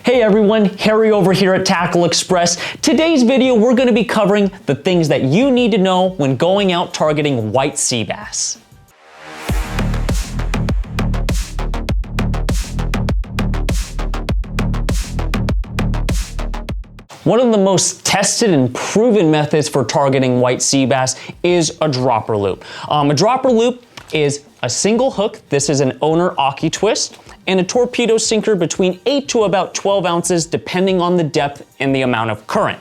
Hey everyone, Harry over here at Tackle Express. Today's video, we're going to be covering the things that you need to know when going out targeting white sea bass. One of the most tested and proven methods for targeting white sea bass is a dropper loop. A dropper loop is a single hook. This is an owner Aki twist, and a torpedo sinker between 8 to about 12 ounces depending on the depth and the amount of current.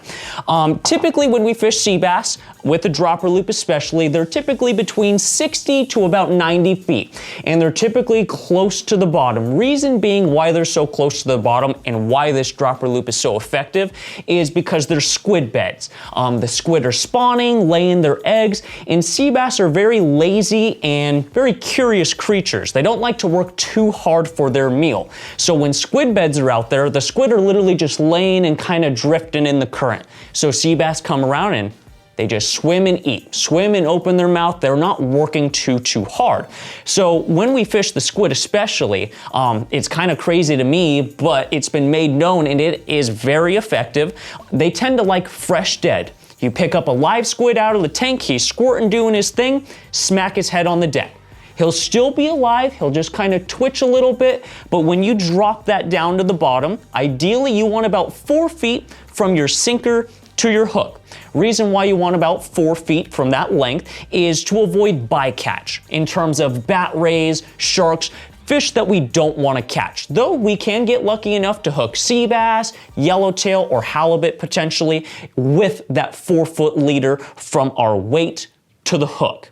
Typically when we fish sea bass, with a dropper loop especially, they're typically between 60 to about 90 feet, and they're typically close to the bottom. Reason being why they're so close to the bottom and why this dropper loop is so effective is because they're squid beds. The squid are spawning, laying their eggs, and sea bass are very lazy and very curious creatures. They don't like to work too hard for their meal. So when squid beds are out there, the squid are literally just laying and kind of drifting in the current. So sea bass come around and they just swim and eat, swim and open their mouth. They're not working too hard. So when we fish the squid especially, it's kind of crazy to me, but it's been made known and it is very effective. They tend to like fresh dead. You pick up a live squid out of the tank, he's squirting, doing his thing, smack his head on the deck. He'll still be alive, he'll just kind of twitch a little bit, but when you drop that down to the bottom, ideally you want about 4 feet from your sinker to your hook. Reason why you want about 4 feet from that length is to avoid bycatch in terms of bat rays, sharks, fish that we don't want to catch. Though we can get lucky enough to hook sea bass, yellowtail, or halibut potentially with that 4-foot leader from our weight to the hook.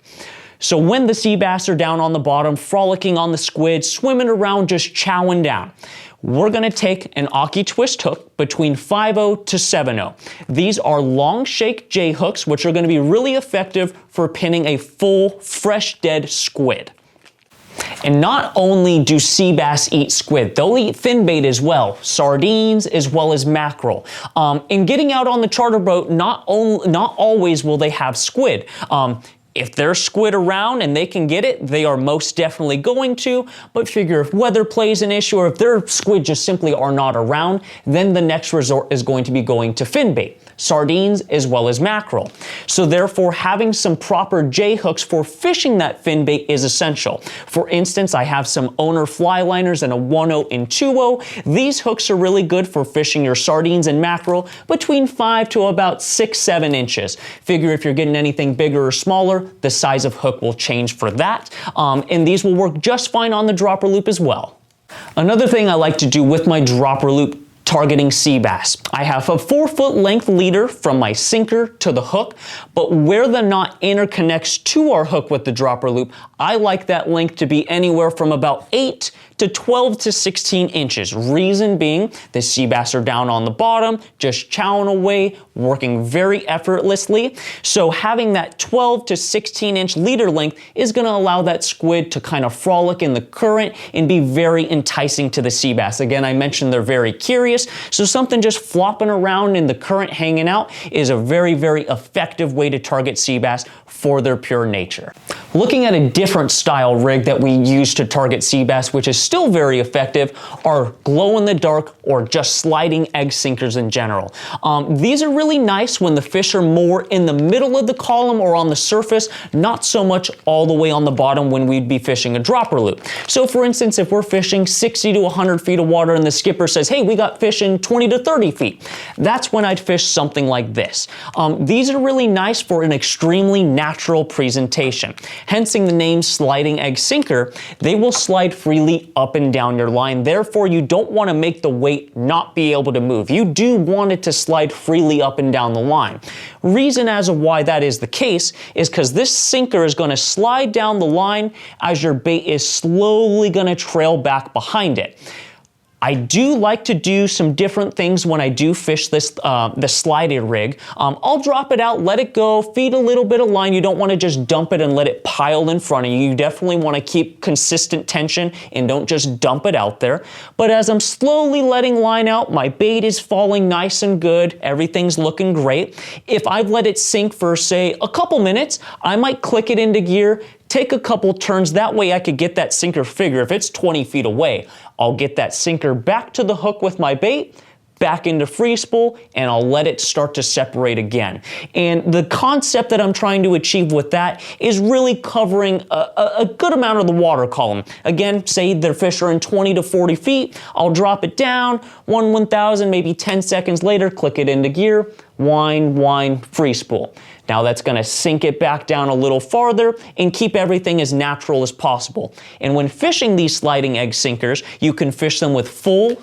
So when the sea bass are down on the bottom, frolicking on the squid, swimming around, just chowing down, we're gonna take an Aki twist hook between 5/0 to 7/0. These are long shake J hooks, which are gonna be really effective for pinning a full, fresh, dead squid. And not only do sea bass eat squid, they'll eat fin bait as well, sardines as well as mackerel. In getting out on the charter boat, not always will they have squid. If there's squid around and they can get it, they are most definitely going to, but figure if weather plays an issue or if their squid just simply are not around, then the next resort is going to be going to fin bait, sardines as well as mackerel. So therefore, having some proper J hooks for fishing that fin bait is essential. For instance, I have some owner fly liners and a 1/0 and 2/0. These hooks are really good for fishing your sardines and mackerel between 5 to about 6-7 inches. Figure if you're getting anything bigger or smaller, the size of hook will change for that. And these will work just fine on the dropper loop as well. Another thing I like to do with my dropper loop targeting sea bass, I have a 4-foot length leader from my sinker to the hook, but where the knot interconnects to our hook with the dropper loop, I like that length to be anywhere from about 8 to 12 to 16 inches. Reason being, the sea bass are down on the bottom, just chowing away, working very effortlessly. So having that 12 to 16 inch leader length is gonna allow that squid to kind of frolic in the current and be very enticing to the sea bass. Again, I mentioned they're very curious, so something just flopping around in the current hanging out is a very effective way to target sea bass for their pure nature. Looking at a different style rig that we use to target sea bass, which is still very effective, are glow-in-the-dark or just sliding egg sinkers in general. These are really nice when the fish are more in the middle of the column or on the surface, not so much all the way on the bottom when we'd be fishing a dropper loop. So for instance, if we're fishing 60 to 100 feet of water and the skipper says, hey, we got fish in 20 to 30 feet, that's when I'd fish something like this. These are really nice for an extremely natural presentation. Hensing the name sliding egg sinker, they will slide freely up and down your line. Therefore, you don't want to make the weight not be able to move. You do want it to slide freely up and down the line. Reason as to why that is the case is because this sinker is going to slide down the line as your bait is slowly going to trail back behind it. I do like to do some different things when I do fish this the slided rig. I'll drop it out, let it go, feed a little bit of line. You don't want to just dump it and let it pile in front of you. You definitely want to keep consistent tension and don't just dump it out there. But as I'm slowly letting line out, my bait is falling nice and good. Everything's looking great. If I've let it sink for, say, a couple minutes, I might click it into gear, take a couple turns. That way I could get that sinker figure. If it's 20 feet away, I'll get that sinker back to the hook with my bait, back into free spool, and I'll let it start to separate again. And the concept that I'm trying to achieve with that is really covering a good amount of the water column. Again, say their fish are in 20 to 40 feet, I'll drop it down, 1/1000, maybe 10 seconds later, click it into gear, wind, free spool. Now that's gonna sink it back down a little farther and keep everything as natural as possible. And when fishing these sliding egg sinkers, you can fish them with full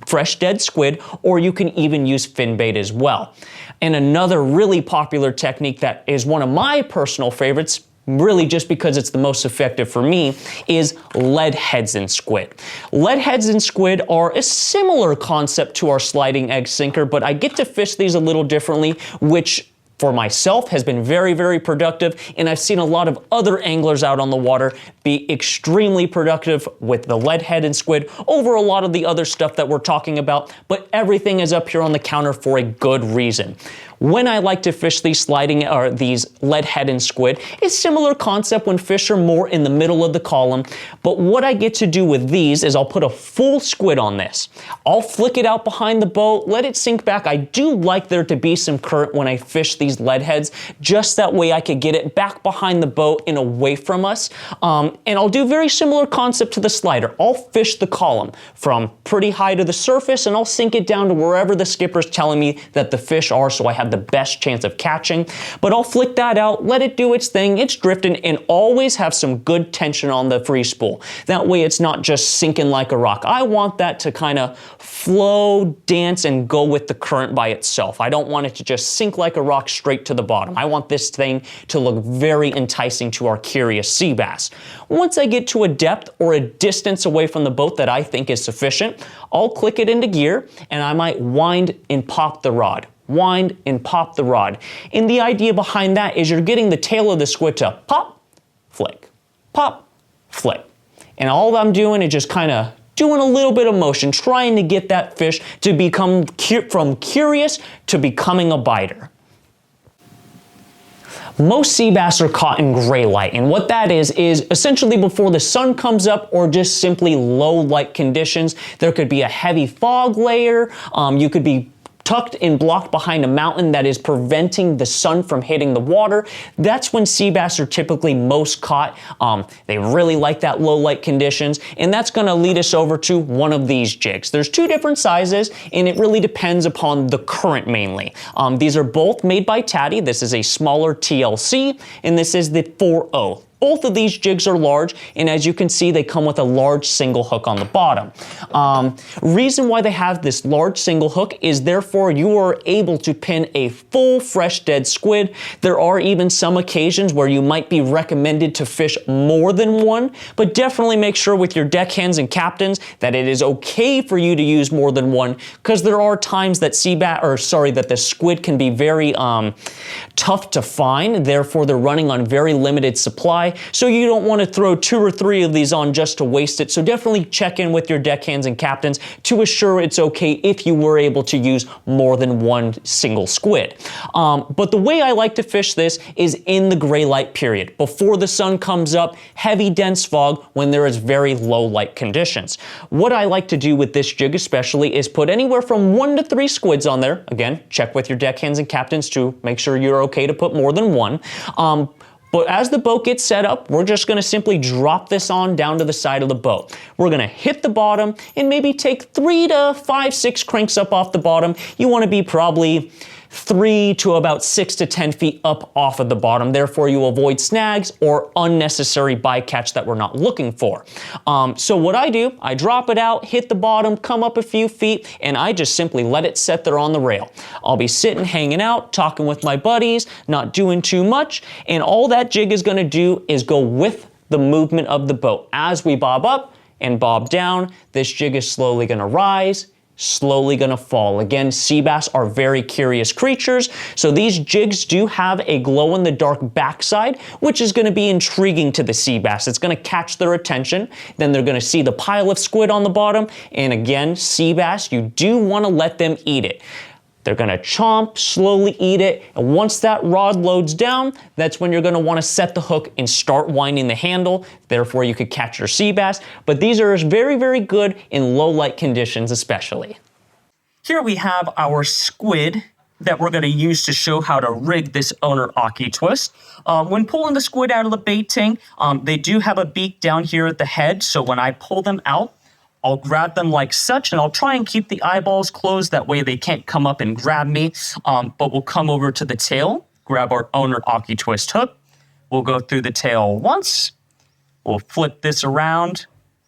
fresh dead squid, or you can even use fin bait as well. And another really popular technique that is one of my personal favorites, really just because it's the most effective for me, is lead heads in squid. Lead heads in squid are a similar concept to our sliding egg sinker, but I get to fish these a little differently, which for myself has been very, very productive, and I've seen a lot of other anglers out on the water be extremely productive with the lead head and squid over a lot of the other stuff that we're talking about, but everything is up here on the counter for a good reason. When I like to fish these these lead head and squid, it's similar concept when fish are more in the middle of the column, but what I get to do with these is I'll put a full squid on this. I'll flick it out behind the boat, let it sink back. I do like there to be some current when I fish these lead heads, just that way I could get it back behind the boat and away from us. And I'll do very similar concept to the slider. I'll fish the column from pretty high to the surface, and I'll sink it down to wherever the skipper's telling me that the fish are, so I have the best chance of catching. But I'll flick that out, let it do its thing, it's drifting, and always have some good tension on the free spool. That way it's not just sinking like a rock. I want that to kind of flow, dance, and go with the current by itself. I don't want it to just sink like a rock straight to the bottom. I want this thing to look very enticing to our curious sea bass. Once I get to a depth or a distance away from the boat that I think is sufficient, I'll click it into gear, and I might wind and pop the rod. Wind and pop the rod. And the idea behind that is you're getting the tail of the squid to pop, flick, pop, flick. And all I'm doing is just kind of doing a little bit of motion, trying to get that fish to become from curious to becoming a biter. Most sea bass are caught in gray light, and what that is essentially before the sun comes up or just simply low light conditions. There could be a heavy fog layer, you could be tucked and blocked behind a mountain that is preventing the sun from hitting the water. That's when sea bass are typically most caught. They really like that low light conditions, and that's gonna lead us over to one of these jigs. There's two different sizes, and it really depends upon the current mainly. These are both made by Taddy. This is a smaller TLC, and this is the 4.0. Both of these jigs are large, and as you can see, they come with a large single hook on the bottom. Reason why they have this large single hook is therefore you are able to pin a full fresh dead squid. There are even some occasions where you might be recommended to fish more than one, but definitely make sure with your deckhands and captains that it is okay for you to use more than one, because there are times that that the squid can be very tough to find. Therefore, they're running on very limited supply. So you don't want to throw 2 or 3 of these on just to waste it. So definitely check in with your deckhands and captains to assure it's okay if you were able to use more than one single squid. But the way I like to fish this is in the gray light period, before the sun comes up, heavy dense fog, when there is very low light conditions. What I like to do with this jig especially is put anywhere from 1 to 3 squids on there. Again, check with your deckhands and captains to make sure you're okay to put more than one. But as the boat gets set up, we're just gonna simply drop this on down to the side of the boat. We're gonna hit the bottom and maybe take 3 to 5, 6 cranks up off the bottom. You wanna be probably 3 to about 6 to 10 feet up off of the bottom. Therefore, you avoid snags or unnecessary bycatch that we're not looking for. So what I do, I drop it out, hit the bottom, come up a few feet, and I just simply let it set there on the rail. I'll be sitting, hanging out, talking with my buddies, not doing too much, and all that jig is gonna do is go with the movement of the boat. As we bob up and bob down, this jig is slowly gonna rise, slowly gonna fall. Again, sea bass are very curious creatures, so these jigs do have a glow-in-the-dark backside, which is gonna be intriguing to the sea bass. It's gonna catch their attention, then they're gonna see the pile of squid on the bottom, and again, sea bass, you do wanna let them eat it. They're gonna chomp, slowly eat it, and once that rod loads down, that's when you're gonna wanna set the hook and start winding the handle. Therefore, you could catch your sea bass, but these are very, very good in low light conditions especially. Here we have our squid that we're going to use to show how to rig this owner Aki twist. When pulling the squid out of the bait tank, they do have a beak down here at the head, so when I pull them out, I'll grab them like such, and I'll try and keep the eyeballs closed, that way they can't come up and grab me, but we'll come over to the tail, grab our owner Aki twist hook, we'll go through the tail once, we'll flip this around,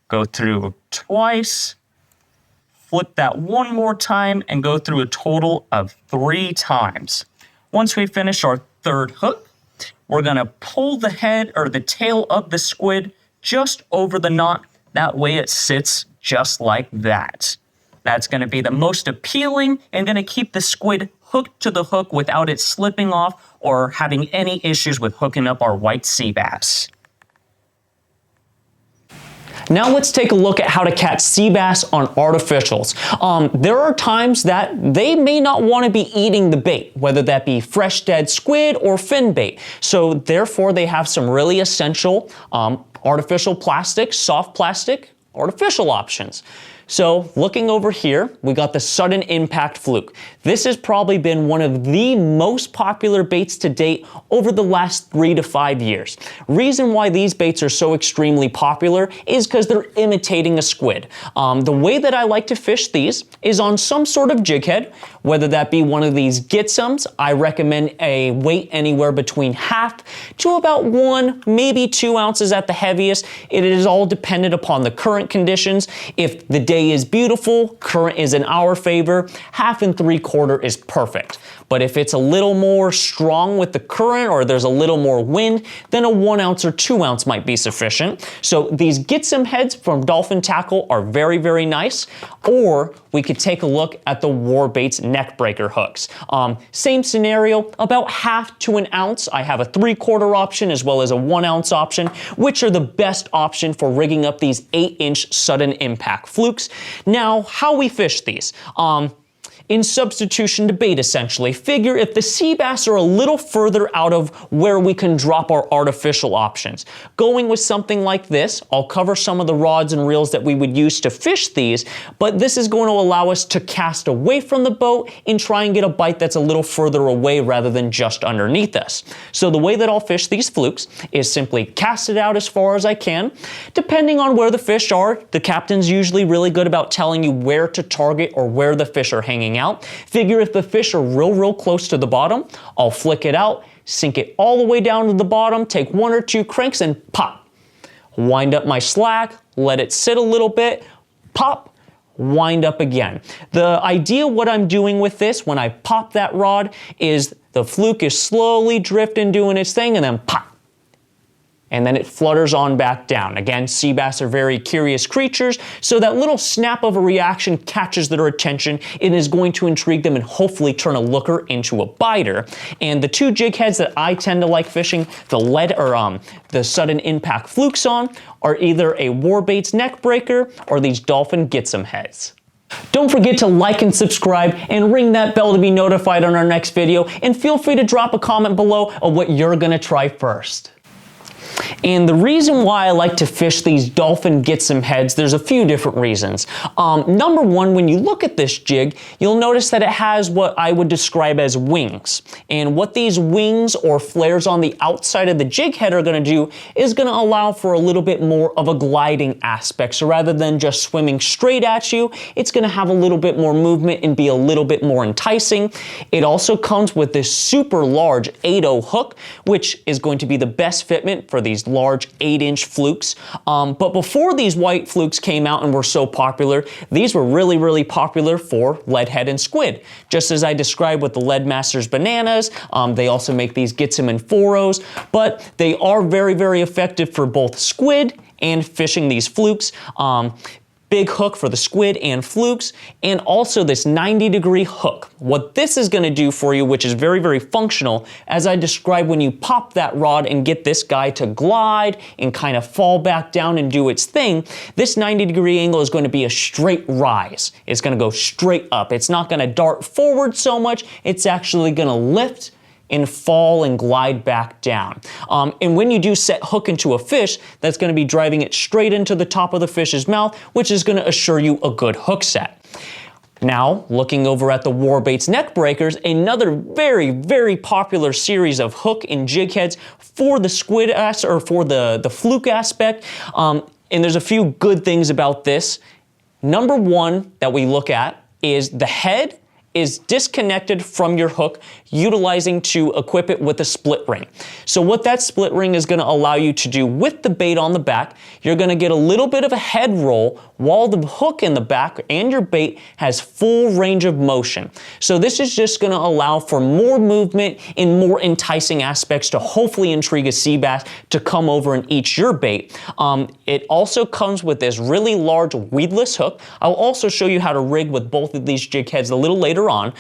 go through twice, flip that one more time, and go through a total of 3 times. Once we finish our third hook, we're gonna pull the head or the tail of the squid just over the knot. That way it sits just like that. That's gonna be the most appealing and gonna keep the squid hooked to the hook without it slipping off or having any issues with hooking up our white sea bass. Now let's take a look at how to catch sea bass on artificials. There are times that they may not want to be eating the bait, whether that be fresh dead squid or fin bait. So therefore they have some really essential artificial plastic, soft plastic, artificial options. So looking over here, we got the sudden impact fluke. This has probably been one of the most popular baits to date over the last 3 to 5 years. Reason why these baits are so extremely popular is because they're imitating a squid. The way that I like to fish these is on some sort of jig head, whether that be one of these Gitsums. I recommend a weight anywhere between half to about 1, maybe 2 ounces at the heaviest. It is all dependent upon the current conditions. If the day is beautiful, current is in our favor, 1/2 and 3/4 is perfect. But if it's a little more strong with the current or there's a little more wind, then a 1 ounce or 2 ounce might be sufficient. So these Gitsum heads from Dolphin Tackle are very, very nice. Or we could take a look at the Warbaits neck breaker hooks. Same scenario, about 1/2 to 1 ounce. I have a 3/4 option as well as a 1 ounce option, which are the best option for rigging up these 8-inch sudden impact flukes. Now, how we fish these. In substitution to bait, essentially. Figure if the sea bass are a little further out of where we can drop our artificial options. Going with something like this, I'll cover some of the rods and reels that we would use to fish these, but this is going to allow us to cast away from the boat and try and get a bite that's a little further away rather than just underneath us. So the way that I'll fish these flukes is simply cast it out as far as I can. Depending on where the fish are, the captain's usually really good about telling you where to target or where the fish are hanging out. Figure if the fish are real close to the bottom, I'll flick it out, sink it all the way down to the bottom, take 1 or 2 cranks and pop. Wind up my slack, let it sit a little bit, pop, wind up again. The idea what I'm doing with this when I pop that rod is the fluke is slowly drifting, doing its thing, and then pop. And then it flutters on back down. Again, sea bass are very curious creatures, so that little snap of a reaction catches their attention. It is going to intrigue them and hopefully turn a looker into a biter. And the 2 jig heads that I tend to like fishing the sudden impact flukes on are either a Warbaits neck breaker or these Dolphin Gitsum heads. Don't forget to like and subscribe and ring that bell to be notified on our next video, and feel free to drop a comment below of what you're gonna try first. And the reason why I like to fish these Dolphin Gitsum heads, there's a few different reasons. Number one, when you look at this jig, you'll notice that it has what I would describe as wings. And what these wings or flares on the outside of the jig head are gonna do is gonna allow for a little bit more of a gliding aspect. So rather than just swimming straight at you, it's gonna have a little bit more movement and be a little bit more enticing. It also comes with this super large 8.0 hook, which is going to be the best fitment for these large 8-inch flukes. But before these white flukes came out and were so popular, these were really popular for leadhead and squid. Just as I described with the Leadmasters bananas, they also make these Gitsum and 4.0s, but they are very effective for both squid and fishing these flukes. big hook for the squid and flukes, and also this 90-degree hook. What this is going to do for you, which is very, very functional, as I described when you pop that rod and get this guy to glide and kind of fall back down and do its thing, this 90-degree angle is going to be a straight rise. It's going to go straight up. It's not going to dart forward so much. It's actually going to lift and fall and glide back down. And when you do set hook into a fish, that's going to be driving it straight into the top of the fish's mouth, which is going to assure you a good hook set. Now, looking over at the Warbaits neck breakers, another very, very popular series of hook and jig heads for the squid or for the fluke aspect. And there's a few good things about this. Number one that we look at is the head is disconnected from your hook, utilizing to equip it with a split ring. So what that split ring is going to allow you to do with the bait on the back, you're going to get a little bit of a head roll while the hook in the back and your bait has full range of motion. So this is just going to allow for more movement and more enticing aspects to hopefully intrigue a sea bass to come over and eat your bait. It also comes with this really large weedless hook. I'll also show you how to rig with both of these jig heads a little later on.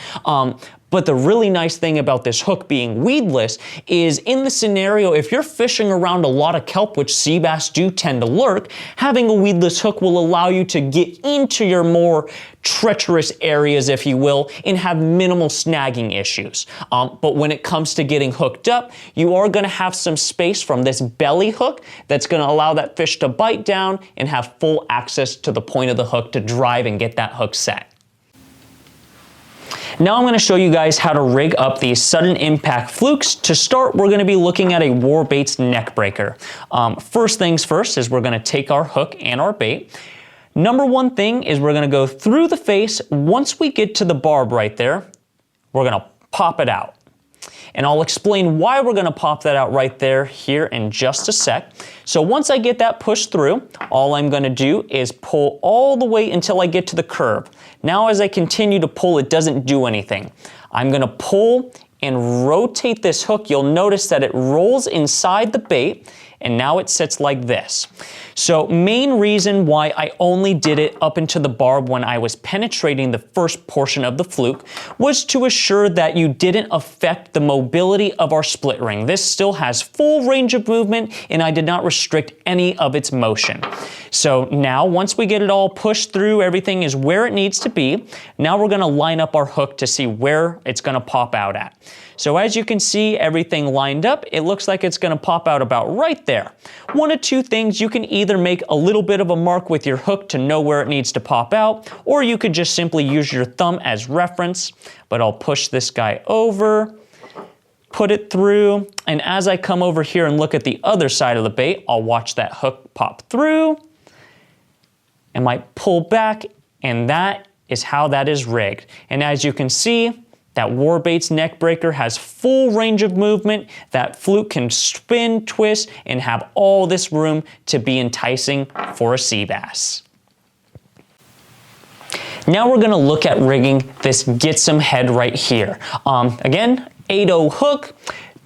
But the really nice thing about this hook being weedless is in the scenario, if you're fishing around a lot of kelp, which sea bass do tend to lurk, having a weedless hook will allow you to get into your more treacherous areas, if you will, and have minimal snagging issues. But when it comes to getting hooked up, you are going to have some space from this belly hook that's going to allow that fish to bite down and have full access to the point of the hook to drive and get that hook set. Now I'm going to show you guys how to rig up these sudden impact flukes. To start, we're going to be looking at a Warbaits neck breaker. First things first is we're going to take our hook and our bait. Number one thing is we're going to go through the face. Once we get to the barb right there, we're going to pop it out. And I'll explain why we're going to pop that out right there here in just a sec. So once I get that pushed through, all I'm going to do is pull all the way until I get to the curve. Now as I continue to pull, it doesn't do anything. I'm going to pull and rotate this hook. You'll notice that it rolls inside the bait, and now it sits like this. So main reason why I only did it up into the barb when I was penetrating the first portion of the fluke was to assure that you didn't affect the mobility of our split ring. This still has full range of movement, and I did not restrict any of its motion. So now once we get it all pushed through, everything is where it needs to be. Now we're going to line up our hook to see where it's going to pop out at. So as you can see, everything lined up, it looks like it's going to pop out about right there. One of two things, you can either make a little bit of a mark with your hook to know where it needs to pop out, or you could just simply use your thumb as reference. But I'll push this guy over, put it through, and as I come over here and look at the other side of the bait, I'll watch that hook pop through, and might pull back, and that is how that is rigged. And as you can see, that Warbaits neck breaker has full range of movement. That fluke can spin, twist, and have all this room to be enticing for a sea bass. Now we're going to look at rigging this Get Some head right here. Again, 8/0 hook,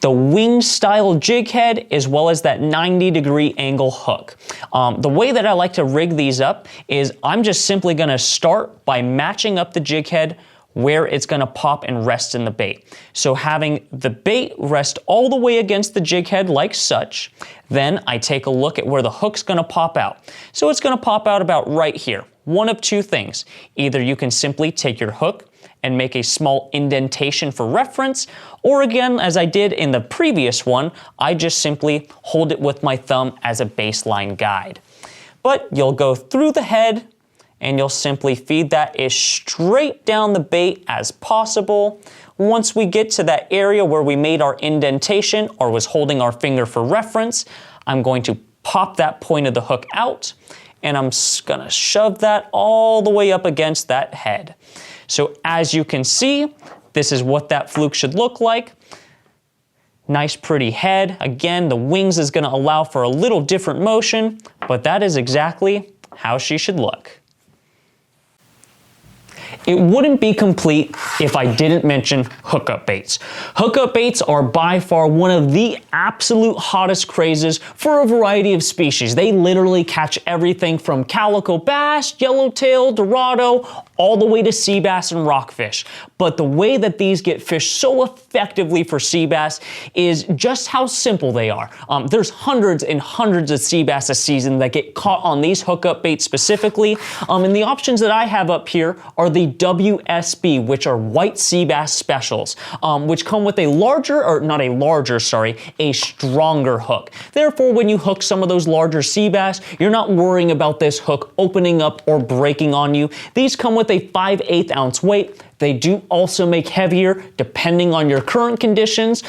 the wing style jig head, as well as that 90-degree angle hook. The way that I like to rig these up is I'm just simply going to start by matching up the jig head where it's going to pop and rest in the bait. So having the bait rest all the way against the jig head like such, then I take a look at where the hook's going to pop out. So it's going to pop out about right here. One of two things. Either you can simply take your hook and make a small indentation for reference, or again, as I did in the previous one, I just simply hold it with my thumb as a baseline guide. But you'll go through the head, and you'll simply feed that as straight down the bait as possible. Once we get to that area where we made our indentation or was holding our finger for reference, I'm going to pop that point of the hook out, and I'm gonna shove that all the way up against that head. So as you can see, this is what that fluke should look like. Nice pretty head. Again, the wings is gonna allow for a little different motion, but that is exactly how she should look. It wouldn't be complete if I didn't mention hookup baits. Hookup baits are by far one of the absolute hottest crazes for a variety of species. They literally catch everything from calico bass, yellowtail, dorado, all the way to sea bass and rockfish. But the way that these get fished so effectively for sea bass is just how simple they are. There's hundreds and hundreds of sea bass a season that get caught on these hookup baits specifically. And the options that I have up here are the WSB, which are white sea bass specials, which come with a stronger hook. Therefore, when you hook some of those larger sea bass, you're not worrying about this hook opening up or breaking on you. These come with a 5/8 ounce weight. They do also make heavier depending on your current conditions.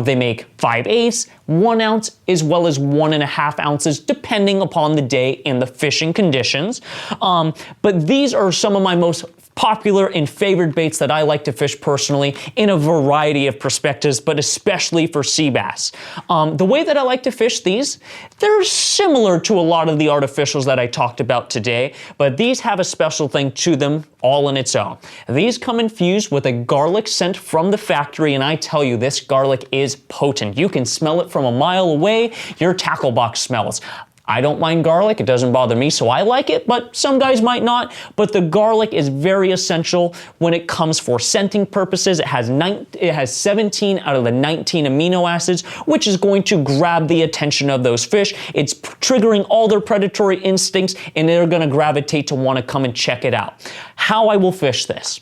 They make 5/8, 1 ounce, as well as 1.5 ounces, depending upon the day and the fishing conditions. But these are some of my most popular and favored baits that I like to fish personally in a variety of perspectives, but especially for sea bass. The way that I like to fish these, they're similar to a lot of the artificials that I talked about today, but these have a special thing to them all in its own. These come infused with a garlic scent from the factory, and I tell you, this garlic is potent. You can smell it from a mile away. Your tackle box smells. I don't mind garlic, it doesn't bother me, so I like it, but some guys might not. But the garlic is very essential when it comes for scenting purposes. It has 17 out of the 19 amino acids, which is going to grab the attention of those fish. It's triggering all their predatory instincts, and they're gonna gravitate to wanna come and check it out. How I will fish this.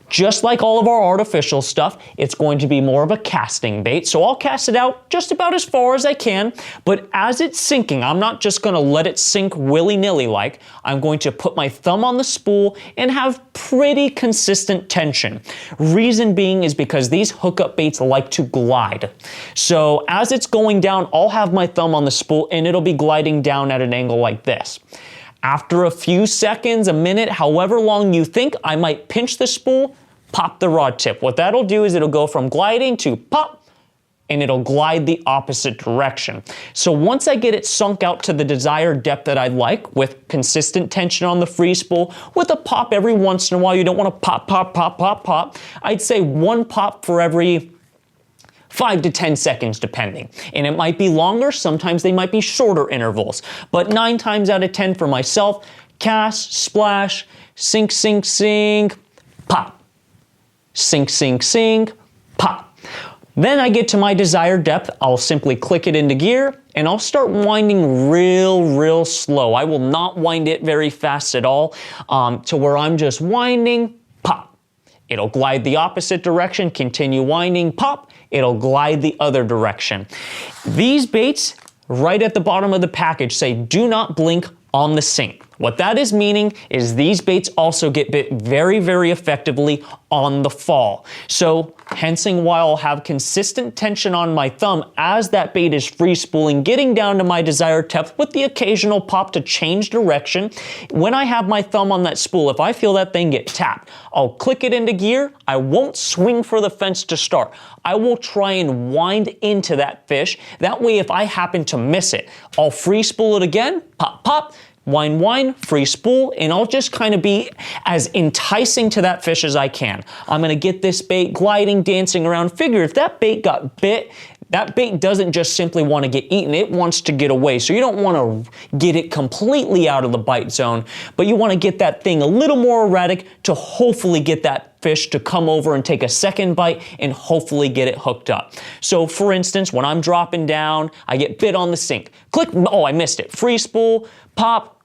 Just like all of our artificial stuff, it's going to be more of a casting bait. So I'll cast it out just about as far as I can, but as it's sinking, I'm not just gonna let it sink willy-nilly like. I'm going to put my thumb on the spool and have pretty consistent tension. Reason being is because these hookup baits like to glide. So as it's going down, I'll have my thumb on the spool and it'll be gliding down at an angle like this. After a few seconds, a minute, however long you think, I might pinch the spool, pop the rod tip. What that'll do is it'll go from gliding to pop, and it'll glide the opposite direction. So once I get it sunk out to the desired depth that I like, with consistent tension on the free spool, with a pop every once in a while, you don't wanna pop, pop, pop, pop, pop. I'd say one pop for every 5 to 10 seconds depending. And it might be longer, sometimes they might be shorter intervals. But 9 times out of 10 for myself, cast, splash, sink, sink, sink, pop. Sink, sink, sink, pop. Then I get to my desired depth, I'll simply click it into gear, and I'll start winding real slow. I will not wind it very fast at all, to where I'm just winding, pop. It'll glide the opposite direction, continue winding, pop. It'll glide the other direction. These baits, right at the bottom of the package, say do not blink on the sink. What that is meaning is these baits also get bit very effectively on the fall. So, hensing why I'll have consistent tension on my thumb as that bait is free spooling, getting down to my desired depth with the occasional pop to change direction. When I have my thumb on that spool, if I feel that thing get tapped, I'll click it into gear. I won't swing for the fence to start. I will try and wind into that fish. That way, if I happen to miss it, I'll free spool it again, pop, pop, wind, free spool, and I'll just kind of be as enticing to that fish as I can. I'm gonna get this bait gliding, dancing around. Figure if that bait got bit, that bait doesn't just simply want to get eaten, it wants to get away. So you don't want to get it completely out of the bite zone, but you want to get that thing a little more erratic to hopefully get that fish to come over and take a second bite and hopefully get it hooked up. So for instance, when I'm dropping down, I get bit on the sink. Click, oh, I missed it. Free spool, pop,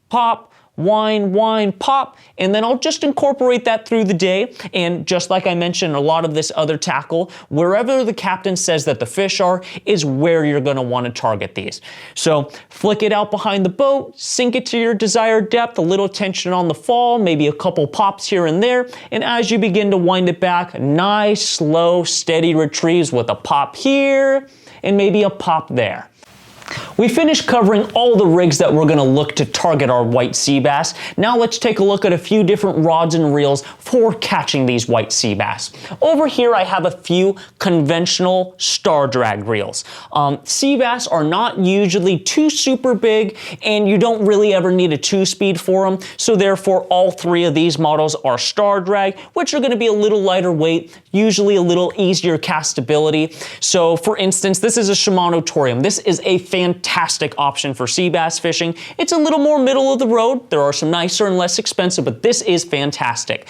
pop, wind, pop, and then I'll just incorporate that through the day. And just like I mentioned, a lot of this other tackle, wherever the captain says that the fish are, is where you're gonna wanna target these. So flick it out behind the boat, sink it to your desired depth, a little tension on the fall, maybe a couple pops here and there, and as you begin to wind it back, nice, slow, steady retrieves with a pop here, and maybe a pop there. We finished covering all the rigs that we're going to look to target our white sea bass. Now let's take a look at a few different rods and reels for catching these white sea bass. Over here I have a few conventional star drag reels. Sea bass are not usually too super big, and you don't really ever need a 2-speed for them, so therefore all 3 of these models are star drag, which are going to be a little lighter weight, usually a little easier castability. So for instance, this is a Shimano Torium. This is a fantastic option for sea bass fishing. It's a little more middle of the road. There are some nicer and less expensive, but this is fantastic.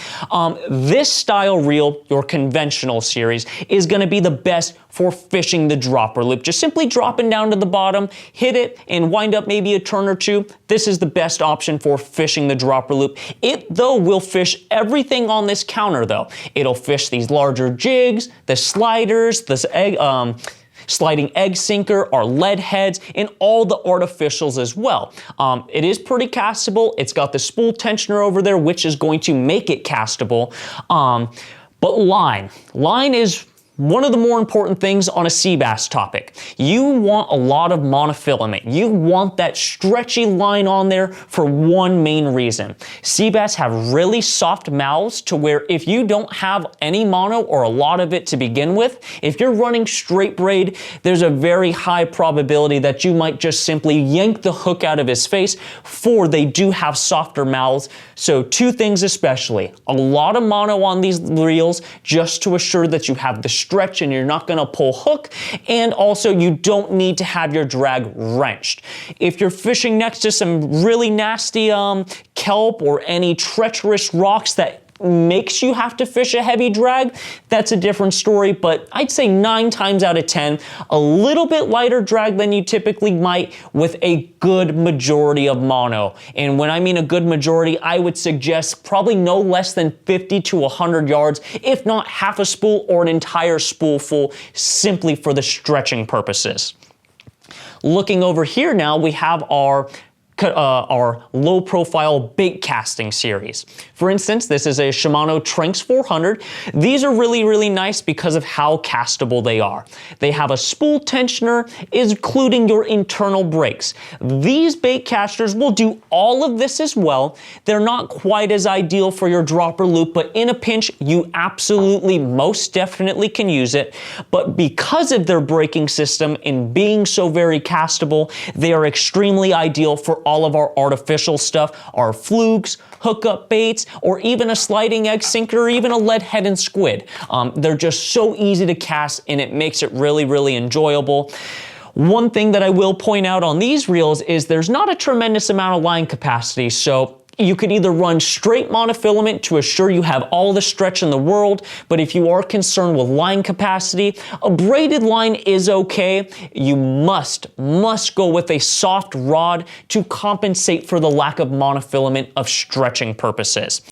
This style reel, your conventional series, is going to be the best for fishing the dropper loop. Just simply dropping down to the bottom, hit it, and wind up maybe a turn or two. This is the best option for fishing the dropper loop. It, though, will fish everything on this counter, though. It'll fish these larger jigs, the sliders, this sliding egg sinker, our lead heads, and all the artificials as well. It is pretty castable. It's got the spool tensioner over there, which is going to make it castable. But line is one of the more important things on a sea bass topic. You want a lot of monofilament. You want that stretchy line on there for one main reason. Sea bass have really soft mouths to where if you don't have any mono or a lot of it to begin with, if you're running straight braid, there's a very high probability that you might just simply yank the hook out of his face, for they do have softer mouths. So 2 things especially, a lot of mono on these reels just to assure that you have the stretch and you're not going to pull hook, and also you don't need to have your drag wrenched. If you're fishing next to some really nasty kelp or any treacherous rocks that makes you have to fish a heavy drag, that's a different story, but I'd say 9 times out of 10, a little bit lighter drag than you typically might with a good majority of mono. And when I mean a good majority, I would suggest probably no less than 50 to 100 yards, if not half a spool or an entire spool full, simply for the stretching purposes. Looking over here now, we have our low profile bait casting series. For instance, this is a Shimano Trinx 400. These are really, really nice because of how castable they are. They have a spool tensioner, including your internal brakes. These bait casters will do all of this as well. They're not quite as ideal for your dropper loop, but in a pinch, you absolutely most definitely can use it. But because of their braking system and being so very castable, they are extremely ideal for all of our artificial stuff, our flukes, hookup baits, or even a sliding egg sinker, or even a lead head and squid. They're just so easy to cast, and it makes it really, really enjoyable. One thing that I will point out on these reels is there's not a tremendous amount of line capacity, so you could either run straight monofilament to assure you have all the stretch in the world, but if you are concerned with line capacity, a braided line is okay. You must go with a soft rod to compensate for the lack of monofilament of stretching purposes.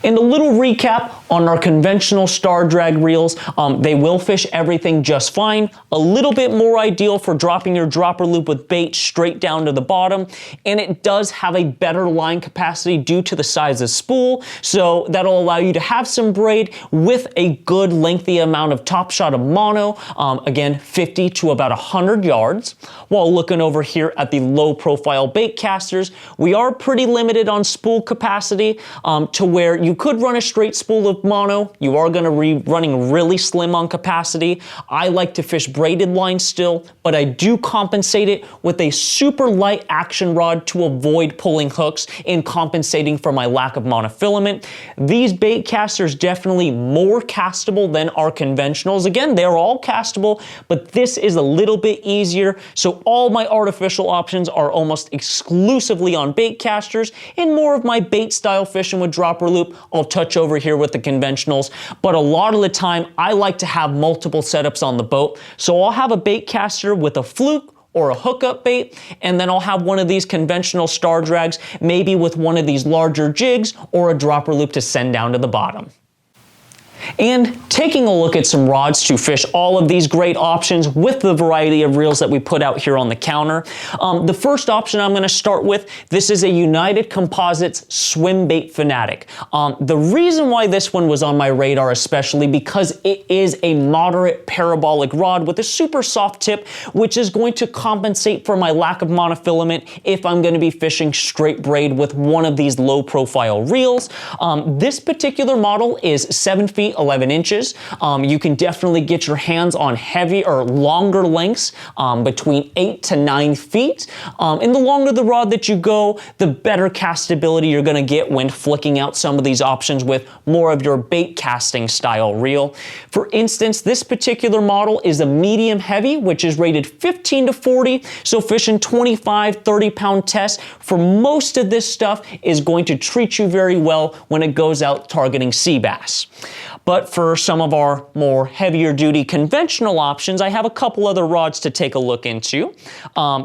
And a little recap on our conventional star drag reels. They will fish everything just fine. A little bit more ideal for dropping your dropper loop with bait straight down to the bottom. And it does have a better line capacity due to the size of spool. So that'll allow you to have some braid with a good lengthy amount of top shot of mono. Again, 50 to about 100 yards. While looking over here at the low profile bait casters, we are pretty limited on spool capacity to where you could run a straight spool of mono. You are going to be running really slim on capacity. I like to fish braided lines still, but I do compensate it with a super light action rod to avoid pulling hooks and compensating for my lack of monofilament. These bait casters definitely more castable than our conventionals. Again, they're all castable, but this is a little bit easier. So all my artificial options are almost exclusively on bait casters, and more of my bait style fishing with dropper loop I'll touch over here with the conventionals, but a lot of the time I like to have multiple setups on the boat. So I'll have a bait caster with a fluke or a hookup bait, and then I'll have one of these conventional star drags, maybe with one of these larger jigs or a dropper loop to send down to the bottom. And taking a look at some rods to fish all of these great options with the variety of reels that we put out here on the counter. The first option I'm going to start with, this is a United Composites Swim Bait Fanatic. The reason why this one was on my radar especially because it is a moderate parabolic rod with a super soft tip, which is going to compensate for my lack of monofilament if I'm going to be fishing straight braid with one of these low profile reels. This particular model is 7 feet 11 inches. You can definitely get your hands on heavy or longer lengths between 8 to 9 feet. And the longer the rod that you go, the better castability you're going to get when flicking out some of these options with more of your bait casting style reel. For instance, this particular model is a medium heavy, which is rated 15 to 40. So fishing 25, 30 pound tests for most of this stuff is going to treat you very well when it goes out targeting sea bass. But for some of our more heavier duty conventional options, I have a couple other rods to take a look into.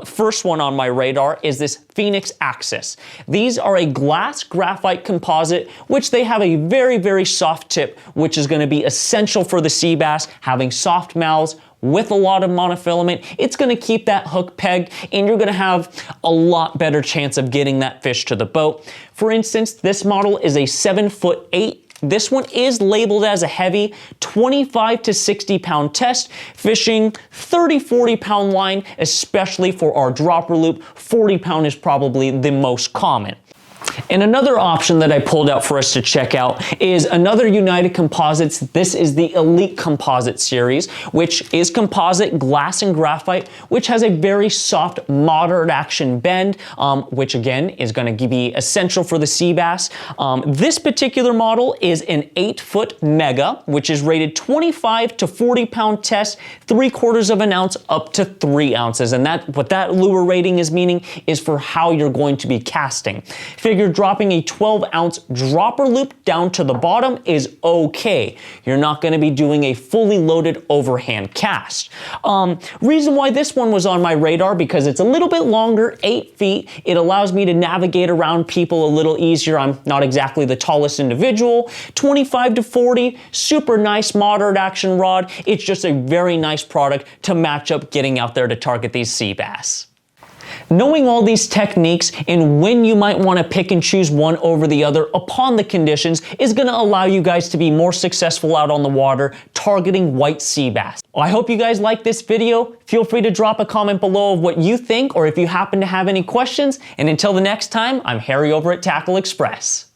First one on my radar is this Phoenix Axis. These are a glass graphite composite, which they have a very, very soft tip, which is going to be essential for the sea bass, having soft mouths with a lot of monofilament. It's going to keep that hook pegged, and you're going to have a lot better chance of getting that fish to the boat. For instance, this model is a 7'8". This one is labeled as a heavy 25 to 60 pound test, fishing 30, 40 pound line, especially for our dropper loop. 40 pound is probably the most common. And another option that I pulled out for us to check out is another United Composites. This is the Elite Composite series, which is composite glass and graphite, which has a very soft, moderate action bend, which again is going to be essential for the sea bass. This particular model is an 8-foot mega, which is rated 25 to 40 pound test, 3/4 of an ounce up to 3 ounces. And what that lure rating is meaning is for how you're going to be casting. Figure dropping a 12-ounce dropper loop down to the bottom is okay. You're not going to be doing a fully loaded overhand cast. Reason why this one was on my radar, because it's a little bit longer, 8 feet. It allows me to navigate around people a little easier. I'm not exactly the tallest individual. 25 to 40, super nice moderate action rod. It's just a very nice product to match up getting out there to target these sea bass. Knowing all these techniques and when you might want to pick and choose one over the other upon the conditions is going to allow you guys to be more successful out on the water targeting white sea bass. I hope you guys like this video. Feel free to drop a comment below of what you think or if you happen to have any questions. And until the next time, I'm Harry over at Tackle Express.